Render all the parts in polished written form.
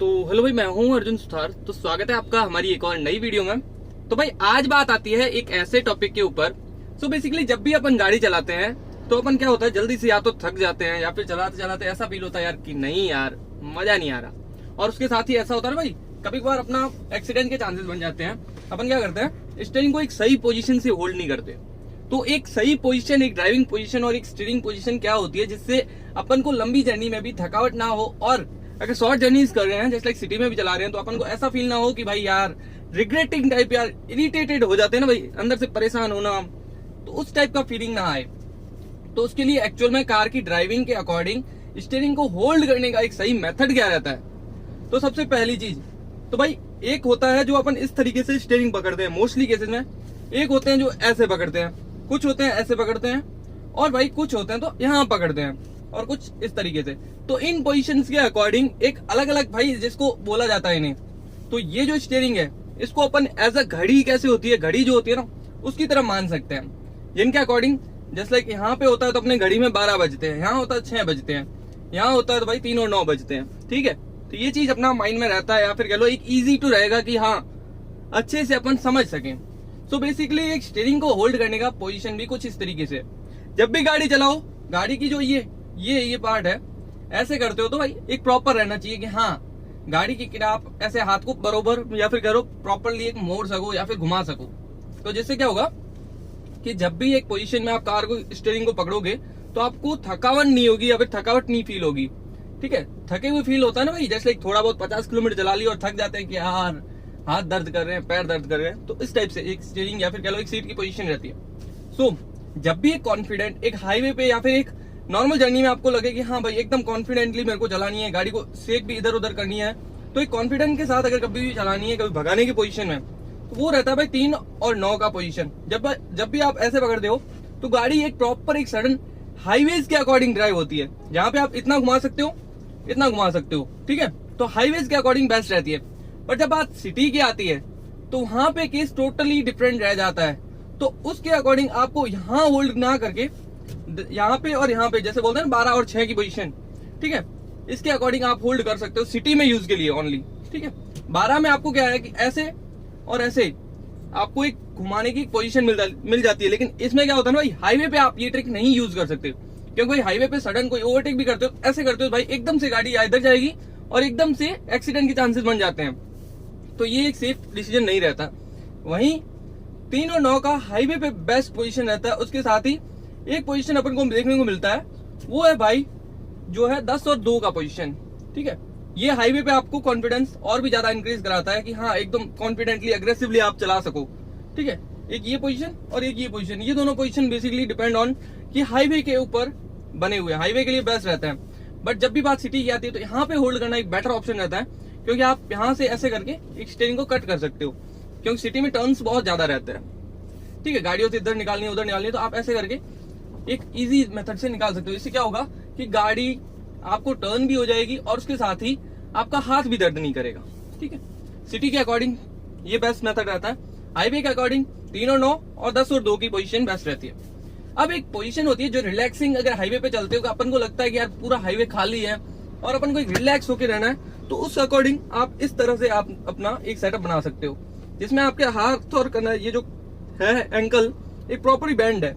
तो हेलो भाई, मैं हूं अर्जुन सुथार। तो स्वागत है आपका हमारी एक और नई वीडियो में। तो भाई आज बात आती है एक ऐसे टॉपिक के ऊपर। सो बेसिकली जब भी अपन गाड़ी चलाते हैं तो अपन क्या होता है, जल्दी से या तो थक जाते हैं या फिर चलाते चलाते ऐसा फील होता है यार कि नहीं यार मजा नहीं आ रहा। और उसके साथ ही ऐसा होता है ना भाई, कभी कभार अपना एक्सीडेंट के चांसेस बन जाते हैं। अपन क्या करते हैं, स्टीयरिंग को एक सही पोजीशन से होल्ड नहीं करते। तो एक सही पोजीशन, एक ड्राइविंग पोजीशन और एक स्टीयरिंग पोजीशन क्या होती है जिससे अपन को लंबी जर्नी में भी थकावट ना हो, और अगर शॉर्ट जर्नीज कर रहे हैं जैसे लाइक सिटी में भी चला रहे हैं तो अपन को ऐसा फील ना हो कि भाई यार रिग्रेटिंग टाइप, यार इरिटेटेड हो जाते हैं ना भाई, अंदर से परेशान होना, तो उस टाइप का फीलिंग ना आए। तो उसके लिए एक्चुअल में कार की ड्राइविंग के अकॉर्डिंग स्टीयरिंग को होल्ड करने का एक सही मेथड क्या रहता है। तो सबसे पहली चीज तो भाई एक होता है जो अपन इस तरीके से स्टीयरिंग पकड़ते हैं मोस्टली केसेस में, एक होते हैं जो ऐसे पकड़ते हैं, कुछ होते हैं ऐसे पकड़ते हैं, और भाई कुछ होते हैं तो यहाँ पकड़ते हैं, और कुछ इस तरीके से। तो इन पोजीशंस के अकॉर्डिंग एक अलग अलग भाई जिसको बोला जाता है इन्हें। तो ये जो स्टीयरिंग है इसको अपन एज अ घड़ी कैसे होती है, घड़ी जो होती है ना उसकी तरह मान सकते हैं। जिनके अकॉर्डिंग जैसे लाइक यहाँ पे होता है तो अपने घड़ी में 12 बजते हैं, यहाँ होता है 6 बजते हैं, यहाँ होता है तो भाई 3 और 9 बजते हैं। ठीक है, तो ये चीज अपना माइंड में रहता है, या फिर कह लो एक इजी टू रहेगा कि हाँ अच्छे से अपन समझ सकें। सो बेसिकली एक स्टीयरिंग को होल्ड करने का पोजीशन भी कुछ इस तरीके से। जब भी गाड़ी चलाओ, गाड़ी की जो ये पार्ट है ऐसे करते हो तो भाई एक प्रॉपर रहना चाहिए कि हाँ गाड़ी की आप ऐसे हाथ को बरोबर या फिर करो प्रॉपरली एक मोड़ सको या फिर घुमा सको। तो जिससे क्या होगा कि जब भी एक पोजीशन में आप कार को स्टीयरिंग को पकड़ोगे तो आपको थकावट नहीं होगी या फिर थकावट नहीं फील होगी। ठीक है, थके हुए फील होता है ना भाई, जैसे लाइक थोड़ा बहुत 50 किलोमीटर चला लिया और थक जाते हैं कि यार हाथ दर्द कर रहे हैं, पैर दर्द कर रहे हैं, तो इस टाइप से एक स्टीयरिंग या फिर कह लो एक सीट की पोजीशन रहती है। सो जब भी एक कॉन्फिडेंट एक हाईवे पे या फिर एक नॉर्मल जर्नी में आपको लगे कि हाँ भाई एकदम कॉन्फिडेंटली मेरे को चलानी है, गाड़ी को सेक भी इधर उधर करनी है, तो एक कॉन्फिडेंट के साथ अगर कभी भी चलानी है, कभी भगाने की पोजीशन में, तो वो रहता है भाई 3 और 9 का पोजीशन। जब भी आप ऐसे पकड़ते हो तो गाड़ी एक प्रॉपर एक सडन हाईवेज के अकॉर्डिंग ड्राइव होती है, जहां पे आप इतना घुमा सकते हो, इतना घुमा सकते हो। ठीक है, तो हाईवेज के अकॉर्डिंग बेस्ट रहती है। पर जब बात सिटी की आती है तो वहां पे केस टोटली डिफरेंट रह जाता है। तो उसके अकॉर्डिंग आपको यहाँ होल्ड ना करके यहाँ पे और यहाँ पे, जैसे बोलते हैं ना 12 और 6 की पोजीशन, ठीक है, इसके अकॉर्डिंग आप होल्ड कर सकते हो सिटी में यूज के लिए ओनली। ठीक है, 12 में आपको क्या है कि ऐसे और ऐसे आपको एक घुमाने की पोजीशन मिल जाती है। लेकिन इसमें क्या होता है ना भाई, हाईवे पे आप ये ट्रिक नहीं यूज कर सकते, क्योंकि भाई हाईवे पे सडन कोई ओवरटेक भी करते हो, ऐसे करते हो भाई एकदम से गाड़ी इधर जाएगी और एकदम से एक्सीडेंट के चांसेस बन जाते हैं। तो ये एक सेफ डिसीजन नहीं रहता। वहीं 3 और 9 का हाईवे पे बेस्ट पोजीशन रहता है। उसके साथ ही एक पोजीशन अपन को देखने को मिलता है, वो है भाई जो है 10 और 2 का पोजीशन। ठीक है, ये हाईवे पे आपको कॉन्फिडेंस और भी ज्यादा इंक्रीज कराता है कि हाँ एकदम कॉन्फिडेंटली अग्रेसिवली आप चला सको। ठीक है, एक ये पोजीशन और एक ये पोजीशन, ये दोनों पोजीशन बेसिकली डिपेंड ऑन कि हाईवे के ऊपर बने हुए, हाईवे के लिए बेस्ट रहता है। बट जब भी बात सिटी की आती है तो यहाँ पे होल्ड करना एक बेटर ऑप्शन रहता है, क्योंकि आप यहाँ से ऐसे करके एक स्टीयरिंग को कट कर सकते हो, क्योंकि सिटी में टर्न्स बहुत ज्यादा रहते हैं। ठीक है, गाड़ियों से इधर निकालनी है उधर निकालनी है, तो आप ऐसे करके एक इजी मेथड से निकाल सकते हो। इससे क्या होगा कि गाड़ी आपको टर्न भी हो जाएगी और उसके साथ ही आपका हाथ भी दर्द नहीं करेगा। ठीक है, सिटी के अकॉर्डिंग ये बेस्ट मेथड रहता है। हाईवे के अकॉर्डिंग 3 और 9 और 10 और 2 की पोजीशन बेस्ट रहती है। अब एक पोजीशन होती है जो रिलैक्सिंग, अगर हाईवे पे चलते हो तो अपन को लगता है कि यार पूरा हाईवे खाली है और अपन को एक रिलैक्स होकर रहना है, तो उस अकॉर्डिंग आप इस तरह से आप अपना एक सेटअप बना सकते हो, जिसमें आपके हाथ और ये जो है एंकल एक प्रॉपर बैंड है,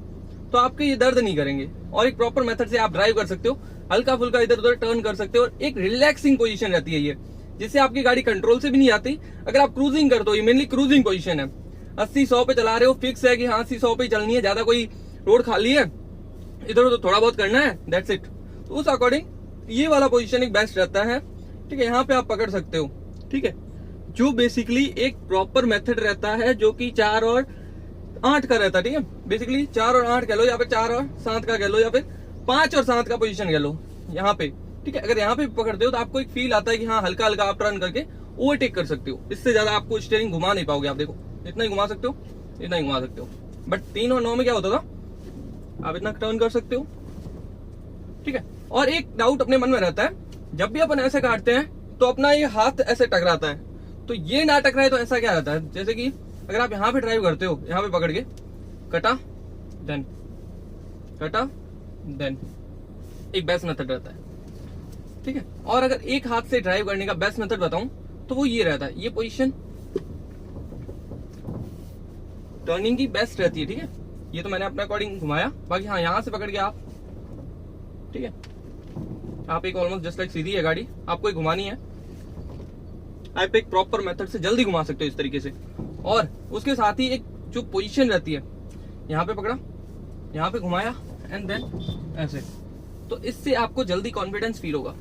तो आपके ये दर्द नहीं करेंगे और एक प्रॉपर मेथड से आप ड्राइव कर सकते हो, हल्का फुल्का इधर उधर टर्न कर सकते हो, और एक रिलैक्सिंग पोजीशन रहती है ये, जिससे आपकी गाड़ी कंट्रोल से भी नहीं आती। अगर आप क्रूजिंग करते हो, ये मेनली क्रूजिंग पोजीशन है, 80-100 पे चला रहे हो, फिक्स है कि हाँ 80-100 पे चलनी है, ज्यादा कोई रोड खाली है इधर उधर थोड़ा बहुत करना है, दैट्स इट। तो उस अकॉर्डिंग ये वाला पोजीशन एक बेस्ट रहता है। ठीक है, यहाँ पे आप पकड़ सकते हो। ठीक है, जो बेसिकली एक प्रॉपर मेथड रहता है जो कि 4 और 8 का रहता है। ठीक है, बेसिकली 4 और 8 कह लो, या फिर 4 और 7 का कह लो, या फिर 5 और 7 का पोजीशन कह लो यहाँ पे। ठीक है, अगर यहाँ पे पकड़ते हो तो आपको एक फील आता है कि हाँ हल्का हल्का आप टर्न करके ओवरटेक कर सकते हो। इससे ज्यादा आपको स्टीयरिंग घुमा नहीं पाओगे। आप देखो इतना ही घुमा सकते हो, इतना ही घुमा सकते हो। बट 3 और 9 में क्या होता था, आप इतना टर्न कर सकते हो। ठीक है, और एक डाउट अपने मन में रहता है, जब भी अपन ऐसे काटते हैं तो अपना ये हाथ ऐसे टकराता है, तो ये ना टकराए तो ऐसा क्या रहता है, जैसे कि अगर आप यहाँ पे ड्राइव करते हो, यहाँ पे पकड़ के कटा देन एक बेस्ट मेथड रहता है। ठीक है। और अगर एक हाथ से ड्राइव करने का बेस्ट मेथड बताऊं तो वो ये रहता है, ये पोजीशन टर्निंग की बेस्ट रहती है। ठीक है, ये तो मैंने अपने अकॉर्डिंग घुमाया, बाकी हाँ यहां से पकड़ के आप, ठीक है, आप एक ऑलमोस्ट जस्ट लाइक सीधी है गाड़ी, आपको एक घुमानी है, आप एक प्रॉपर मेथड से जल्दी घुमा सकते हो इस तरीके से। और उसके साथ ही एक जो पोजीशन रहती है, यहाँ पे पकड़ा, यहाँ पे घुमाया एंड देन ऐसे, तो इससे आपको जल्दी कॉन्फिडेंस फील होगा।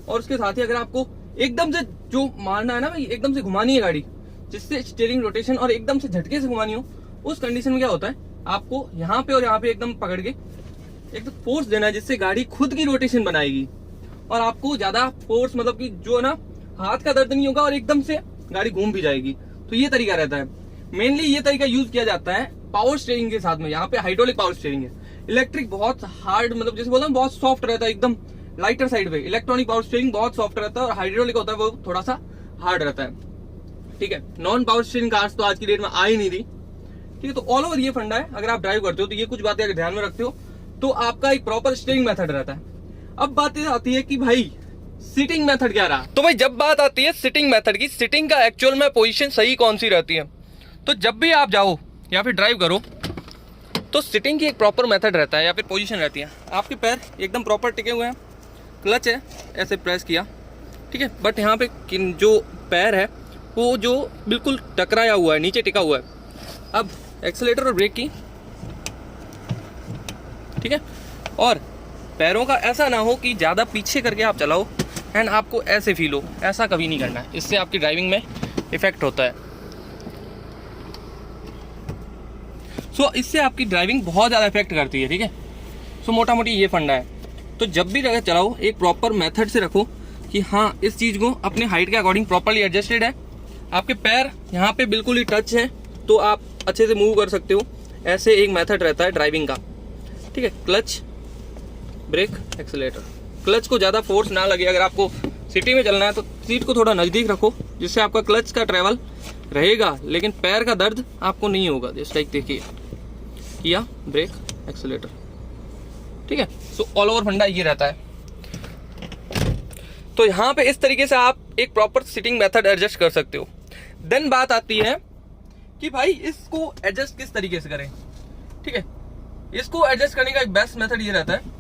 और उसके साथ ही अगर आपको एकदम से जो मारना है ना भाई, एकदम से घुमानी है गाड़ी जिससे स्टीयरिंग रोटेशन और एकदम से झटके से घुमानी हो, उस कंडीशन में क्या होता है, आपको यहाँ पे और यहाँ पे एकदम पकड़ के एकदम फोर्स देना है जिससे गाड़ी खुद की रोटेशन बनाएगी और आपको ज्यादा फोर्स मतलब कि जो है ना हाथ का दर्द नहीं होगा और एकदम से गाड़ी घूम भी जाएगी। तो ये तरीका रहता है। मेनली ये तरीका यूज किया जाता है पावर स्टीयरिंग के साथ में। यहाँ पे हाइड्रोलिक पावर स्टीयरिंग है, इलेक्ट्रिक बहुत हार्ड, मतलब जैसे बोलता हूँ बहुत सॉफ्ट रहता है, एकदम लाइटर साइड पे। इलेक्ट्रॉनिक पावर स्टीयरिंग बहुत सॉफ्ट रहता है और हाइड्रोलिक होता है वो थोड़ा सा हार्ड रहता है। ठीक है, नॉन पावर स्टीयरिंग कार्स तो आज की डेट में आ ही नहीं रही। ठीक है, तो ऑल ओवर ये फंडा है। अगर आप ड्राइव करते हो तो ये कुछ बातें अगर ध्यान में रखते हो तो आपका एक प्रॉपर स्टीयरिंग मेथड रहता है। अब बात आती है कि भाई सिटिंग मेथड क्या रहा। तो भाई जब बात आती है सिटिंग मेथड की, सिटिंग का एक्चुअल में पोजीशन सही कौन सी रहती है, तो जब भी आप जाओ या फिर ड्राइव करो तो सिटिंग की एक प्रॉपर मेथड रहता है या फिर पोजीशन रहती है। आपके पैर एकदम प्रॉपर टिके हुए हैं, क्लच है ऐसे प्रेस किया, ठीक है, बट यहाँ पे जो पैर है वो जो बिल्कुल टकराया हुआ है, नीचे टिका हुआ है। अब एक्सीलरेटर और ब्रेक की, ठीक है, और पैरों का ऐसा ना हो कि ज़्यादा पीछे करके आप चलाओ एंड आपको ऐसे फील हो, ऐसा कभी नहीं करना है, इससे आपकी ड्राइविंग में इफेक्ट होता है। सो इससे आपकी ड्राइविंग बहुत ज़्यादा इफेक्ट करती है। ठीक है, सो मोटा मोटी ये फंडा है। तो जब भी जगह चलाओ एक प्रॉपर मेथड से रखो कि हाँ इस चीज़ को अपने हाइट के अकॉर्डिंग प्रॉपरली एडजस्टेड है, आपके पैर यहाँ पे बिल्कुल ही टच है तो आप अच्छे से मूव कर सकते हो। ऐसे एक मेथड रहता है ड्राइविंग का। ठीक है, क्लच, ब्रेक, एक्सीलरेटर। क्लच को ज़्यादा फोर्स ना लगे। अगर आपको सिटी में चलना है तो सीट को थोड़ा नज़दीक रखो जिससे आपका क्लच का ट्रेवल रहेगा लेकिन पैर का दर्द आपको नहीं होगा। जस्ट लाइक देखिए, किया, ब्रेक, एक्सीलरेटर। ठीक है, सो ऑल ओवर फंडा ये रहता है। तो यहाँ पे इस तरीके से आप एक प्रॉपर सिटिंग मेथड एडजस्ट कर सकते हो। देन बात आती है कि भाई इसको एडजस्ट किस तरीके से करें। ठीक है, इसको एडजस्ट करने का एक बेस्ट मेथड ये रहता है,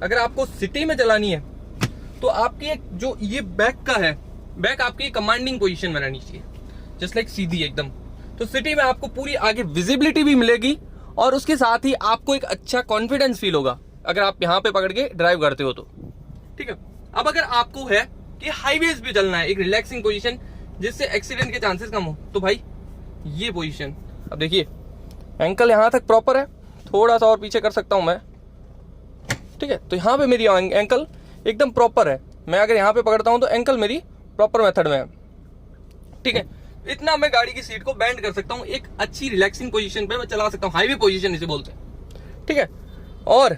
अगर आपको सिटी में चलानी है तो आपकी एक जो ये बैक का है, बैक आपकी कमांडिंग पोजीशन में रहनी चाहिए, जस्ट लाइक सीधी एकदम। तो सिटी में आपको पूरी आगे विजिबिलिटी भी मिलेगी और उसके साथ ही आपको एक अच्छा कॉन्फिडेंस फील होगा अगर आप यहाँ पे पकड़ के ड्राइव करते हो तो। ठीक है, अब अगर आपको है कि हाईवेज पे चलना है, एक रिलैक्सिंग पोजीशन जिससे एक्सीडेंट के चांसेस कम हो, तो भाई ये पोजीशन, अब देखिए एंकल यहाँ तक प्रॉपर है, थोड़ा सा और पीछे कर सकता हूँ मैं। ठीक है, तो यहाँ पे मेरी एंकल एकदम प्रॉपर है। मैं अगर यहाँ पे पकड़ता हूँ तो एंकल मेरी प्रॉपर मेथड में है। ठीक है, इतना मैं गाड़ी की सीट को बेंड कर सकता हूँ, एक अच्छी रिलैक्सिंग पोजीशन पे मैं चला सकता हूँ, हाईवे पोजीशन इसे बोलते हैं। ठीक है, और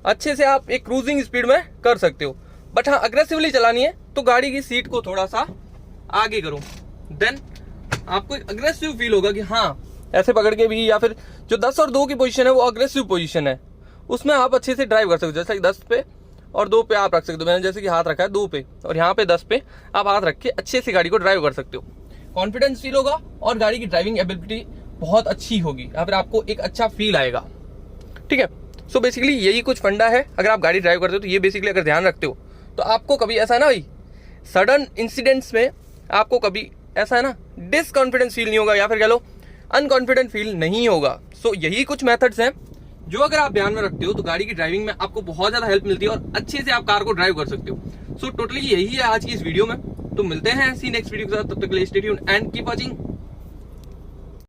अच्छे से आप एक क्रूजिंग स्पीड में कर सकते हो। बट हाँ, अग्रेसिवली चलानी है तो गाड़ी की सीट को थोड़ा सा आगे करो, देन आपको एक अग्रेसिव फील होगा कि हाँ ऐसे पकड़ के भी, या फिर जो 10 और 2 की पोजीशन है वो अग्रेसिव पोजीशन है, उसमें आप अच्छे से ड्राइव कर सकते हो। जैसे कि 10 पे और 2 पे आप रख सकते हो। मैंने जैसे कि हाथ रखा है 2 पे और यहाँ पे 10 पे आप हाथ रख के अच्छे से गाड़ी को ड्राइव कर सकते हो। कॉन्फिडेंस फील होगा और गाड़ी की ड्राइविंग एबिलिटी बहुत अच्छी होगी, या फिर आपको एक अच्छा फील आएगा। ठीक है, सो बेसिकली यही कुछ फंडा है। अगर आप गाड़ी ड्राइव करते हो तो ये बेसिकली अगर ध्यान रखते हो तो आपको कभी ऐसा है ना भाई, सडन इंसिडेंट्स में आपको कभी ऐसा है ना डिसकॉन्फिडेंस फील नहीं होगा, या फिर कह लो अनकॉन्फिडेंट फील नहीं होगा। सो यही कुछ मेथड्स हैं जो अगर आप ध्यान में रखते हो तो गाड़ी की ड्राइविंग में आपको बहुत ज्यादा हेल्प मिलती है और अच्छे से आप कार को ड्राइव कर सकते हो। सो टोटली यही है आज की इस वीडियो में। तो मिलते हैं ऐसी नेक्स्ट वीडियो के साथ, तब तक के लिए stay tuned and keep watching.